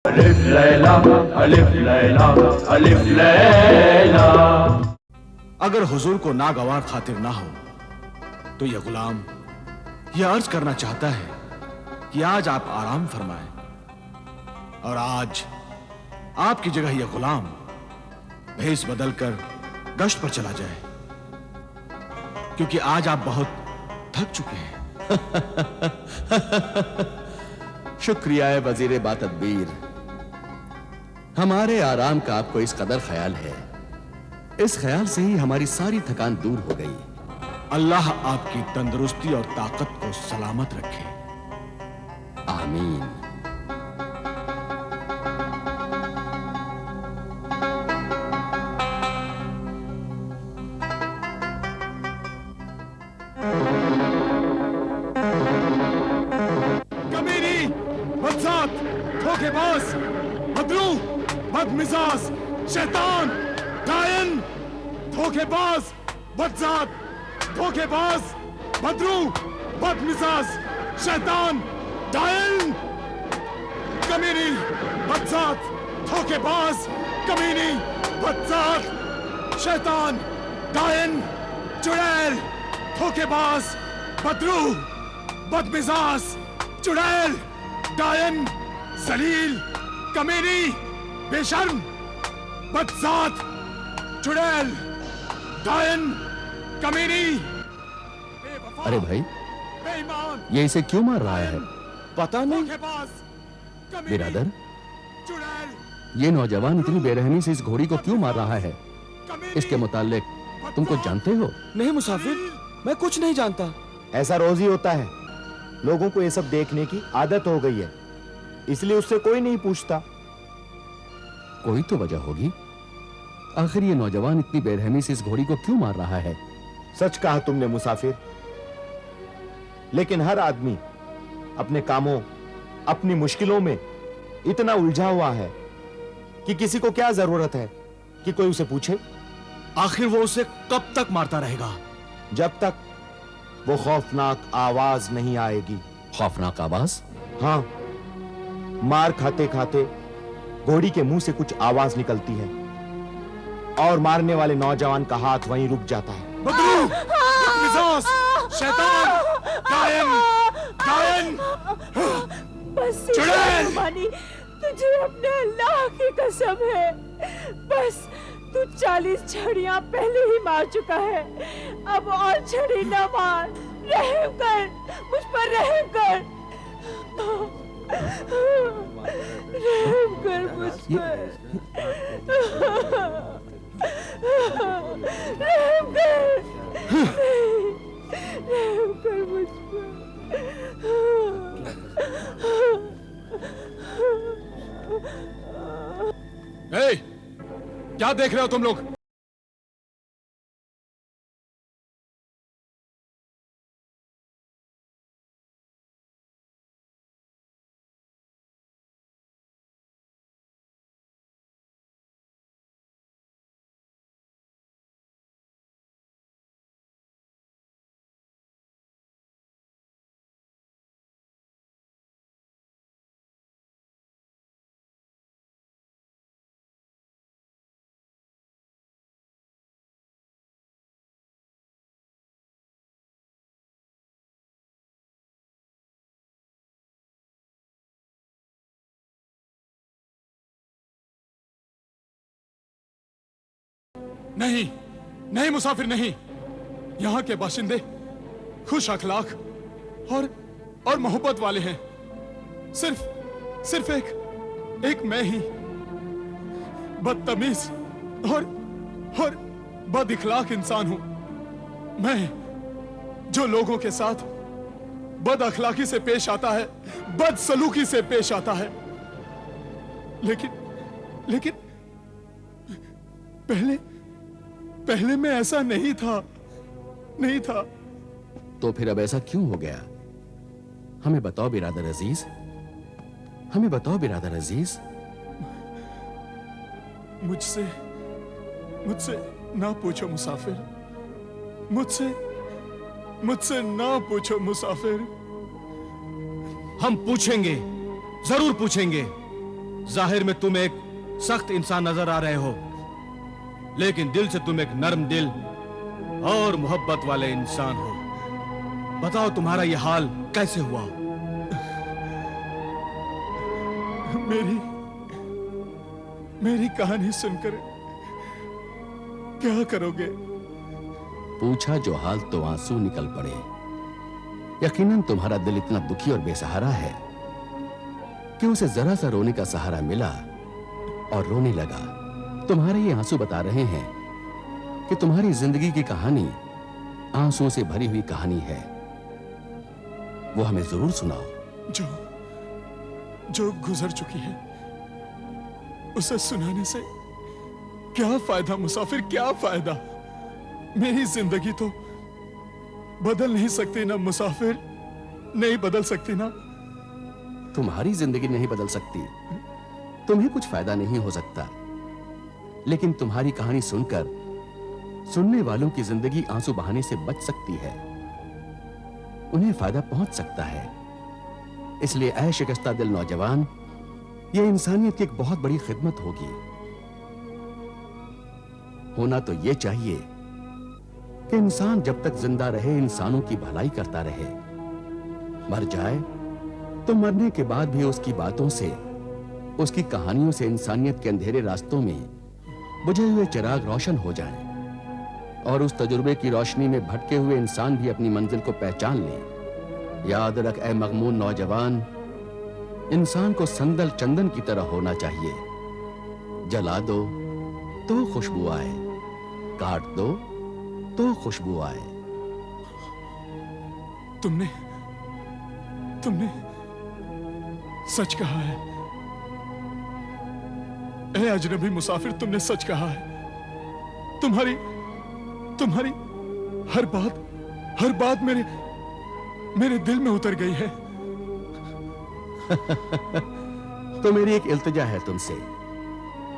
अलिफ लैला अलिफ लैला अलिफ लैला। अगर हुजूर को नागवार खातिर ना हो तो यह गुलाम यह अर्ज करना चाहता है कि आज आप आराम फरमाएं और आज आपकी जगह यह गुलाम भेष बदलकर गश्त पर चला जाए, क्योंकि आज आप बहुत थक चुके हैं। शुक्रिया है वजीर बातदबीर, हमारे आराम का आपको इस कदर ख्याल है, इस ख्याल से ही हमारी सारी थकान दूर हो गई। अल्लाह आपकी तंदुरुस्ती और ताकत को सलामत रखे। आमीन। कमीनी, बदजात, धोखेबाज, बदरू, बदमिजाज, शैतान, डायन, धोखेबाज, बदजात, धोखेबाज, बदरू, बदमिजाज, शैतान, डायन, कमीनी, बदजात, धोखेबाज, कमीनी, बदजात, शैतान, डायन, चुड़ैल, धोखेबाज, बदरू, बदमिजाज, चुड़ैल, डायन, जलील, कमीनी, बेशर्म, बदजात, चुड़ैल, डायन, कमीनी। अरे भाई, बेईमान, ये इसे क्यों मार रहा है? पता नहीं। बिरादर, ये नौजवान इतनी बेरहमी से इस घोड़ी को क्यों मार रहा है? इसके मुताल्लिक तुम कुछ जानते हो? नहीं मुसाफिर, मैं कुछ नहीं जानता। ऐसा रोज ही होता है, लोगों को ये सब देखने की आदत हो गई है, इसलिए उससे कोई नहीं पूछता। कोई तो वजह होगी। आखिर ये नौजवान इतनी बेरहमी से इस घोड़ी को क्यों मार रहा है? सच कहा तुमने मुसाफिर, लेकिन हर आदमी अपने कामों, अपनी मुश्किलों में इतना उलझा हुआ है कि किसी को क्या जरूरत है कि कोई उसे पूछे। आखिर वो उसे कब तक मारता रहेगा? जब तक वो खौफनाक आवाज नहीं आएगी। खौफनाक आवाज? हाँ, मार खाते खाते घोड़ी के मुंह से कुछ आवाज निकलती है और मारने वाले नौजवान का हाथ वहीं रुक जाता है। बदरू, बदमिजाज, शैतान, डायन, डायन, चुड़ैल। मानी, तुझे अपने अल्लाह की कसम है, बस तू 40 छड़ियां पहले ही मार चुका है, अब और छड़ी न मार। रहम कर, मुझ पर रहम कर, रहम कर मुझ पर, रहम कर, रहम कर मुझ पर। ए, क्या देख रहे हो तुम लोग? नहीं, नहीं मुसाफिर नहीं। यहाँ के बाशिंदे खुश अखलाक और मोहब्बत वाले हैं। सिर्फ एक मैं ही बदतमीज और बद इखलाक इंसान हूं। मैं जो लोगों के साथ बद अखलाकी से पेश आता है, बद सलूकी से पेश आता है। लेकिन पहले मैं ऐसा नहीं था। तो फिर अब ऐसा क्यों हो गया? हमें बताओ बिरादर अजीज, हमें बताओ बिरादर अजीज। मुझसे ना पूछो मुसाफिर, मुझसे ना पूछो मुसाफिर। हम पूछेंगे, जरूर पूछेंगे। जाहिर में तुम एक सख्त इंसान नजर आ रहे हो, लेकिन दिल से तुम एक नरम दिल और मोहब्बत वाले इंसान हो। बताओ तुम्हारा यह हाल कैसे हुआ? मेरी कहानी सुनकर क्या करोगे? पूछा जो हाल तो आंसू निकल पड़े। यकीनन तुम्हारा दिल इतना दुखी और बेसहारा है कि उसे जरा सा रोने का सहारा मिला और रोने लगा। तुम्हारे ये आंसू बता रहे हैं कि तुम्हारी जिंदगी की कहानी आंसुओं से भरी हुई कहानी है। वो हमें जरूर सुनाओ। जो गुजर चुकी है उसे सुनाने से क्या फायदा मुसाफिर, क्या फायदा? मेरी जिंदगी तो बदल नहीं सकती ना मुसाफिर, नहीं बदल सकती ना। तुम्हारी जिंदगी नहीं बदल सकती, तुम्हें कुछ फायदा नहीं हो सकता, लेकिन तुम्हारी कहानी सुनकर सुनने वालों की जिंदगी आंसू बहाने से बच सकती है, उन्हें फायदा पहुंच सकता है। इसलिए ऐ शिकस्ता दिल नौजवान, यह इंसानियत की एक बहुत बड़ी खिदमत होगी। होना तो यह चाहिए कि इंसान जब तक जिंदा रहे इंसानों की भलाई करता रहे। मर जाए तो मरने के बाद भी उसकी बातों से, उसकी कहानियों से इंसानियत के अंधेरे रास्तों में बुझे हुए चिराग रोशन हो जाएं और उस तजुर्बे की रोशनी में भटके हुए इंसान भी अपनी मंजिल को पहचान ले। याद रख ऐ मगमून नौजवान, इंसान को संदल चंदन की तरह होना चाहिए। जला दो तो खुशबू आए, काट दो तो खुशबू आए। तुमने सच कहा है ऐ अजनबी मुसाफिर, तुमने सच कहा है। तुम्हारी हर बात मेरे दिल में उतर गई है। तो मेरी एक इल्तिजा है तुमसे,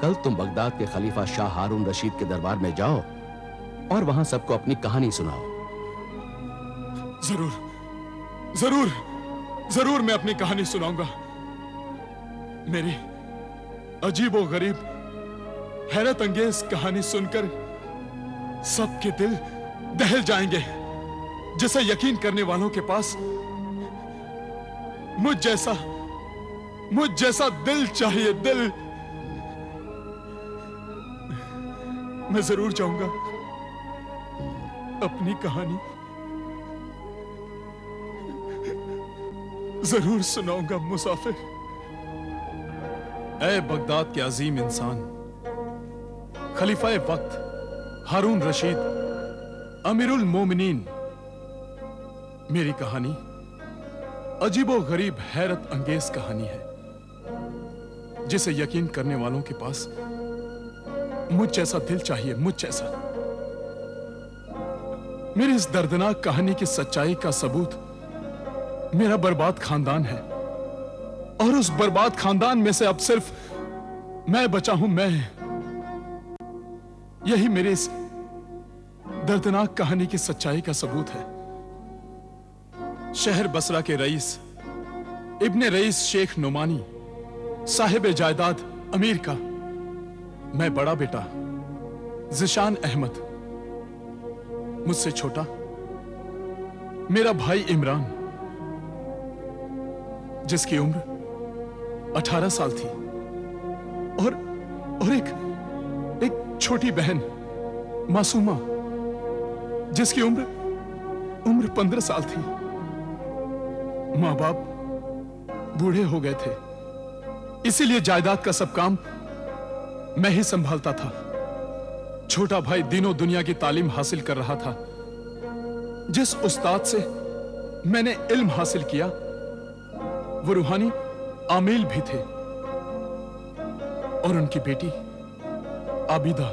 कल तुम बगदाद के खलीफा शाह हारून रशीद के दरबार में जाओ और वहां सबको अपनी कहानी सुनाओ। जरूर मैं अपनी कहानी सुनाऊंगा। मेरी अजीब और गरीब हैरत अंगेज कहानी सुनकर सबके दिल दहल जाएंगे। जिसे यकीन करने वालों के पास मुझ जैसा दिल चाहिए, दिल। मैं जरूर जाऊंगा, अपनी कहानी जरूर सुनाऊंगा मुसाफिर। ऐ बगदाद के अजीम इंसान, खलीफा वक्त हारून रशीद, अमीरुल मोमिनीन, मेरी कहानी अजीबो गरीब हैरत अंगेज कहानी है, जिसे यकीन करने वालों के पास मुझ जैसा दिल चाहिए, मुझ जैसा। मेरी इस दर्दनाक कहानी की सच्चाई का सबूत मेरा बर्बाद खानदान है, और उस बर्बाद खानदान में से अब सिर्फ मैं बचा हूं, मैं। यही मेरी इस दर्दनाक कहानी की सच्चाई का सबूत है। शहर बसरा के रईस इब्ने रईस शेख नुमानी, साहिब जायदाद अमीर का मैं बड़ा बेटा जिशान अहमद, मुझसे छोटा मेरा भाई इमरान, जिसकी उम्र 18 साल थी, और एक छोटी बहन मासूमा, जिसकी उम्र 15 साल थी। मां बाप बूढ़े हो गए थे, इसीलिए जायदाद का सब काम मैं ही संभालता था। छोटा भाई दिनों दुनिया की तालीम हासिल कर रहा था। जिस उस्ताद से मैंने इल्म हासिल किया वो रूहानी आमिल भी थे, और उनकी बेटी आबिदा।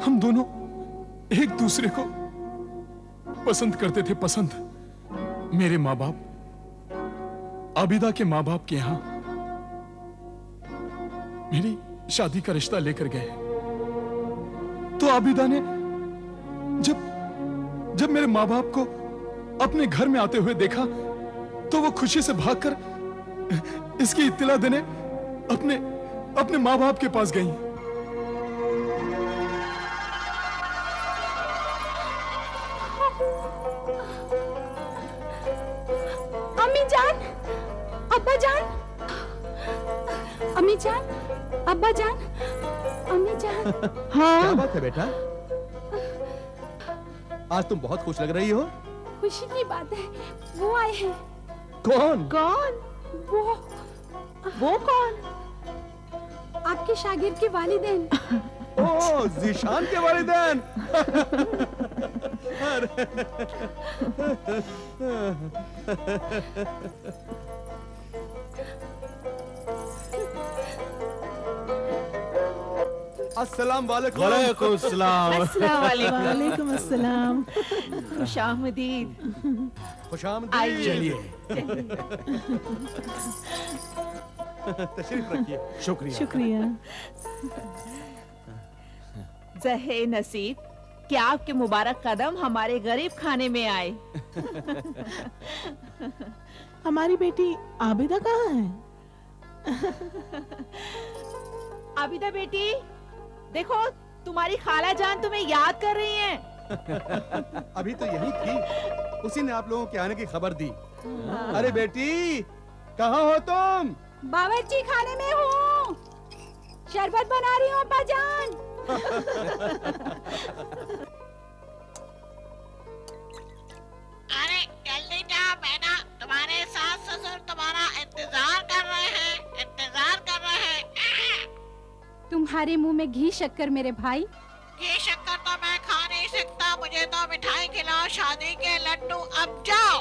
हम दोनों एक दूसरे को पसंद करते थे, पसंद। मेरे माँ बाप आबिदा के माँ बाप के यहां मेरी शादी का रिश्ता लेकर गए, तो आबिदा ने जब मेरे माँ बाप को अपने घर में आते हुए देखा तो वो खुशी से भागकर इसकी इत्तला देने अपने अपने माँ बाप के पास गई। अम्मी जान, अब्बा जान, अम्मी जान, अब्बा जान, अम्मी जान। क्या बात है बेटा? आज तुम बहुत खुश लग रही हो। खुशी की बात है, वो आए हैं। कौन? कौन? वो कौन? आपके शागिर्द के वालिदैन। ओह, ज़ीशान के वालिदैन। अस्सलाम वालेकुम। वालेकुम सलाम। वालेकुम अस्सलाम। खुशामदीद। खुशामदीद। चलिए तशरीफ रखिए। शुक्रिया। शुक्रिया। जहे नसीब कि आपके मुबारक कदम हमारे गरीब खाने में आए। हमारी बेटी आबिदा कहाँ है? आबिदा बेटी, देखो तुम्हारी खाला जान तुम्हें याद कर रही हैं। अभी तो यही थी, उसी ने आप लोगों के आने की खबर दी। अरे बेटी, कहाँ हो तुम? बावर्ची खाने में हूँ, शरबत बना रही हूँ अब्बा जान। अरे जल्दी जाओ बेटा, तुम्हारे सास ससुर तुम्हारा इंतजार कर रहे हैं, इंतजार कर रहे हैं। तुम्हारे मुंह में घी शक्कर मेरे भाई। ये शक्कर तो मैं खा नहीं सकता, मुझे तो मिठाई खिलाओ, शादी के लड्डू। अब जाओ।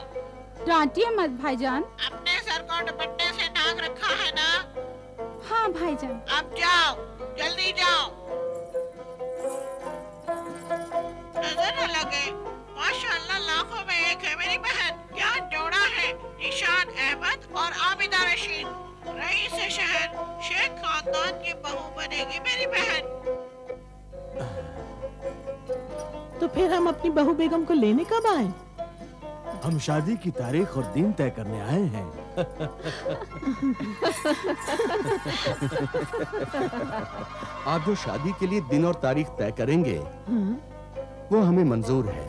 डांटिए मत भाईजान। अपने सर को दुपट्टे से ढांक रखा है ना? हाँ भाईजान। अब जाओ, जल्दी जाओ। नजर न लगे, माशाअल्लाह लाखों में एक है मेरी बहन। क्या जोड़ा है, ईशान अहमद और आबिदा रशीद। रईस शहर शेख खानदान की बहू बनेगी मेरी बहन। तो फिर हम अपनी बहू बेगम को लेने कब आए? हम शादी की तारीख और दिन तय करने आए हैं। आप जो शादी के लिए दिन और तारीख तय करेंगे, वो हमें मंजूर है।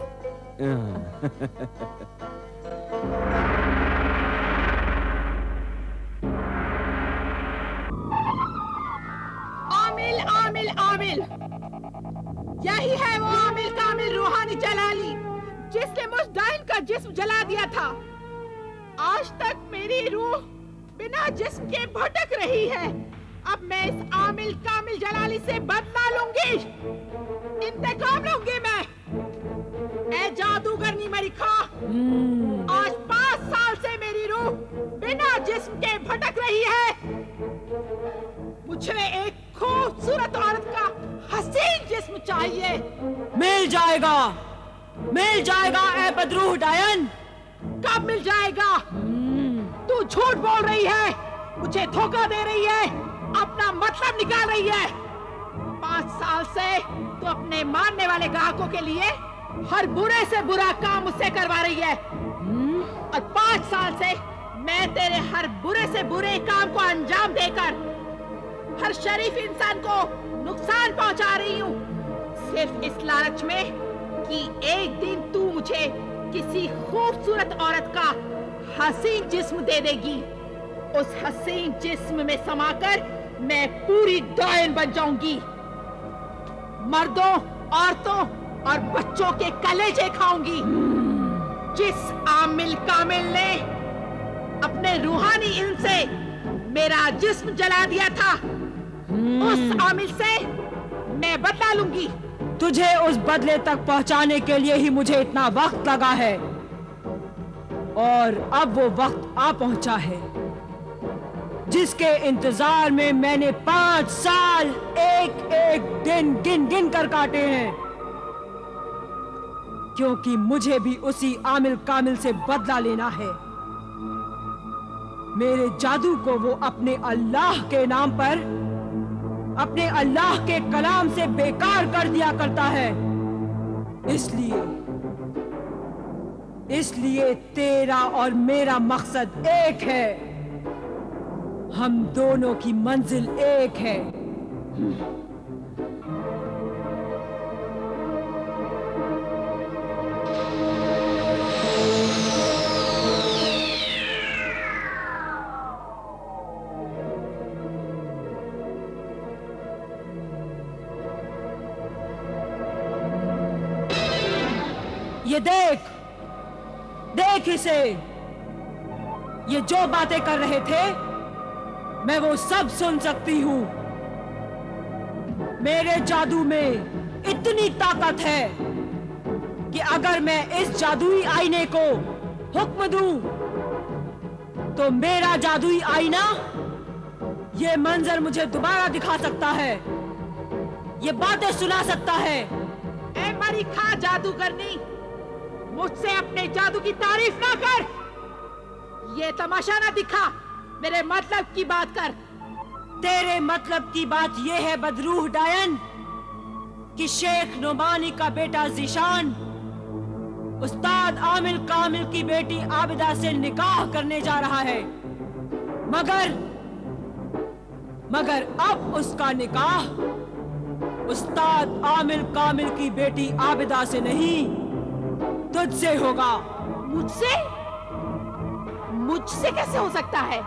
आमिल आमिल आमिल, यही है वो आमिल कामिल रूहानी जलाली जिसने मुजदाइन का जिस्म जला दिया था। आज तक मेरी रूह बिना जिस्म के भटक रही है। अब मैं इस आमिल कामिल जलाली से बदला लूंगी, इंतकाम लूंगी मैं। ऐ जादूगरनी मेरी खा, आज 5 साल से मेरी रूह बिना जिस्म के भटक रही है। मुझे एक खूबसूरत औरत का हसीन जिस्म चाहिए। मिल जाएगा, मिल जाएगा ऐ बदरूह डायन। कब मिल जाएगा? तू झूठ बोल रही है, मुझे धोखा दे रही है, अपना मतलब निकाल रही है। 5 साल से तू अपने मानने वाले ग्राहकों के लिए हर बुरे से बुरा काम मुझसे करवा रही है, और 5 साल से मैं तेरे हर बुरे से बुरे काम को अंजाम देकर हर शरीफ इंसान को नुकसान पहुंचा रही हूँ, सिर्फ इस लालच में कि एक दिन तू मुझे किसी खूबसूरत औरत का हसीन जिस्म दे देगी। उस हसीन जिस्म में समाकर मैं पूरी डायन बन जाऊंगी। मर्दों, औरतों और बच्चों के कलेजे खाऊंगी। जिस आमिल कामिल ने अपने रूहानी इल्म से मेरा जिस्म जला दिया था, उस आमिल से मैं बदला लूंगी। तुझे उस बदले तक पहुंचाने के लिए ही मुझे इतना वक्त लगा है, और अब वो वक्त आ पहुंचा है जिसके इंतजार में मैंने 5 साल एक एक दिन गिन गिन कर काटे हैं, क्योंकि मुझे भी उसी आमिल कामिल से बदला लेना है। मेरे जादू को वो अपने अल्लाह के नाम पर, अपने अल्लाह के कलाम से बेकार कर दिया करता है। इसलिए तेरा और मेरा मकसद एक है, हम दोनों की मंजिल एक है। ये देख, देख इसे। ये जो बातें कर रहे थे मैं वो सब सुन सकती हूं। मेरे जादू में इतनी ताकत है कि अगर मैं इस जादुई आईने को हुक्म दूं तो मेरा जादुई आईना ये मंजर मुझे दोबारा दिखा सकता है, ये बातें सुना सकता है। ए मरी खा जादू करनी, मुझसे अपने जादू की तारीफ ना कर। ये तमाशा ना दिखा, मेरे मतलब की बात कर। तेरे मतलब की बात ये है बदरूह डायन कि शेख नोमानी का बेटा ज़ीशान उस्ताद आमिर कामिल की बेटी आबिदा से निकाह करने जा रहा है, मगर अब उसका निकाह उस्ताद आमिर कामिल की बेटी आबिदा से नहीं, तुझसे होगा। मुझसे? मुझसे कैसे हो सकता है?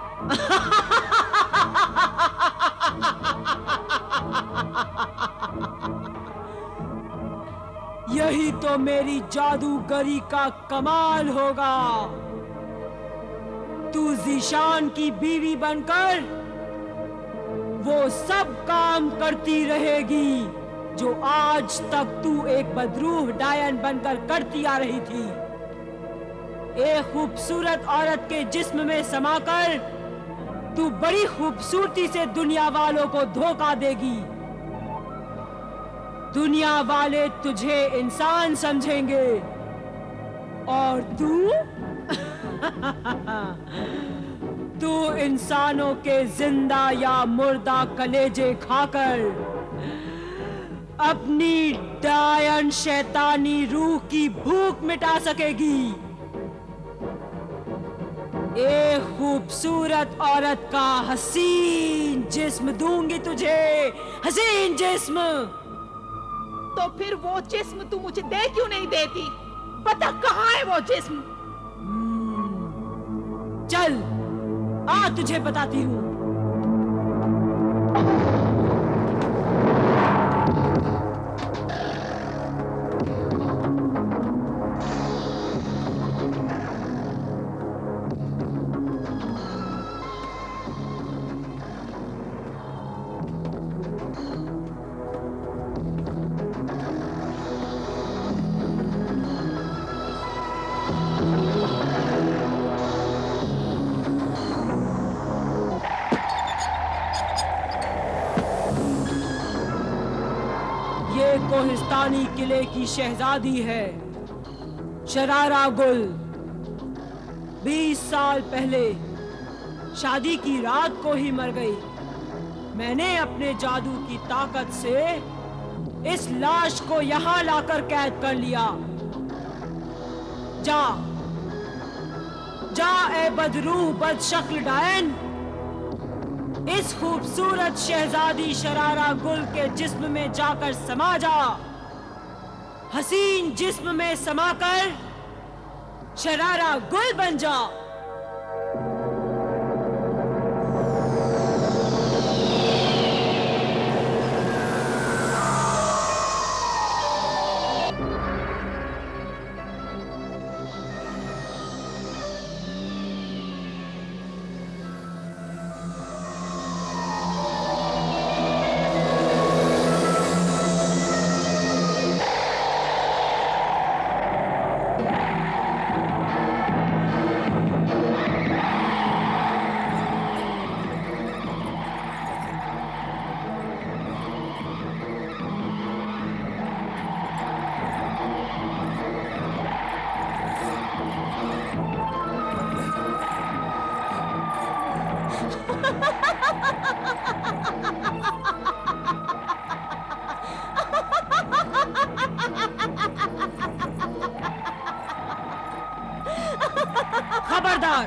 यही तो मेरी जादूगरी का कमाल होगा। तू ज़ीशान की बीवी बनकर वो सब काम करती रहेगी जो आज तक तू एक बदरूह डायन बनकर करती आ रही थी। एक खूबसूरत औरत के जिस्म में समाकर तू बड़ी खूबसूरती से दुनिया वालों को धोखा देगी। दुनिया वाले तुझे इंसान समझेंगे और तू इंसानों के जिंदा या मुर्दा कलेजे खाकर अपनी डायन शैतानी रूह की भूख मिटा सकेगी। एक खूबसूरत औरत का हसीन जिस्म दूंगी तुझे, हसीन जिस्म। तो फिर वो जिस्म तू मुझे दे क्यों नहीं देती? पता कहाँ है वो जिस्म? चल आ तुझे बताती हूँ। कोहिस्तानी किले की शहजादी है शरारा गुल। 20 साल पहले शादी की रात को ही मर गई। मैंने अपने जादू की ताकत से इस लाश को यहाँ लाकर कैद कर लिया। जा जा ए बदरूह बदशक्ल डायन, इस खूबसूरत शहजादी शरारा गुल के जिस्म में जाकर समा जा। हसीन जिस्म में समाकर शरारा गुल बन जा। खबरदार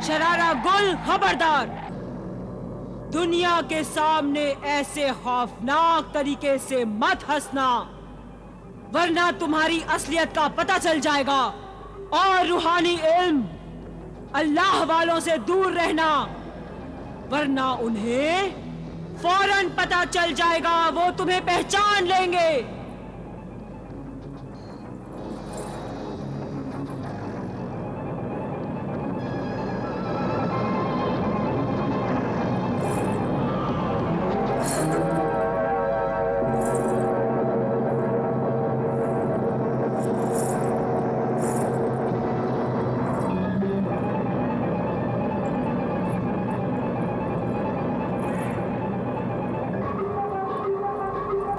शरारा गुल, खबरदार। दुनिया के सामने ऐसे खौफनाक तरीके से मत हंसना, वरना तुम्हारी असलियत का पता चल जाएगा। और रूहानी इल्म, अल्लाह वालों से दूर रहना, वरना उन्हें फौरन पता चल जाएगा, वो तुम्हें पहचान लेंगे।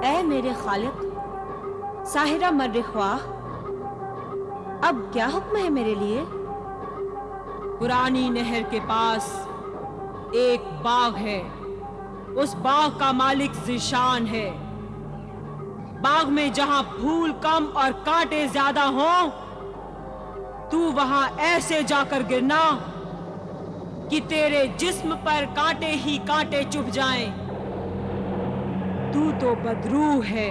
ऐ मेरे खालिक, साहिरा मर्रिख्वाह, अब क्या हुक्म है मेरे लिए? पुरानी नहर के पास एक बाग है, उस बाग का मालिक ज़ीशान है। बाग में जहां फूल कम और कांटे ज्यादा हों, तू वहां ऐसे जाकर गिरना कि तेरे जिस्म पर कांटे ही कांटे चुभ जाएं। तू तो बदरूह है,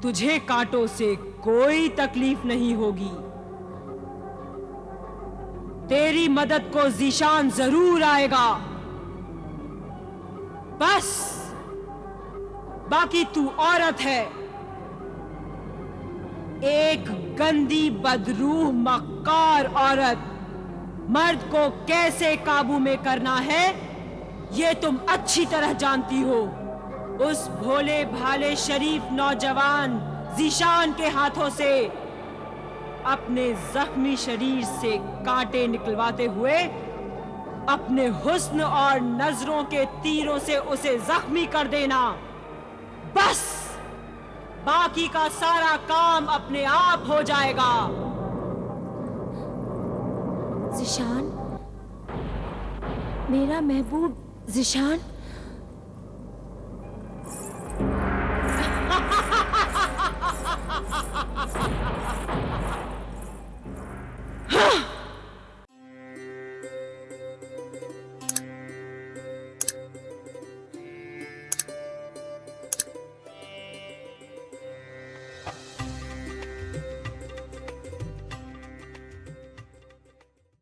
तुझे कांटों से कोई तकलीफ नहीं होगी। तेरी मदद को ज़ीशान जरूर आएगा। बस बाकी तू औरत है, एक गंदी बदरूह मक्कार औरत। मर्द को कैसे काबू में करना है ये तुम अच्छी तरह जानती हो। उस भोले भाले शरीफ नौजवान ज़ीशान के हाथों से अपने जख्मी शरीर से कांटे निकलवाते हुए अपने हुस्न और नजरों के तीरों से उसे जख्मी कर देना। बस बाकी का सारा काम अपने आप हो जाएगा। ज़ीशान, मेरा महबूब ज़ीशान। हाँ।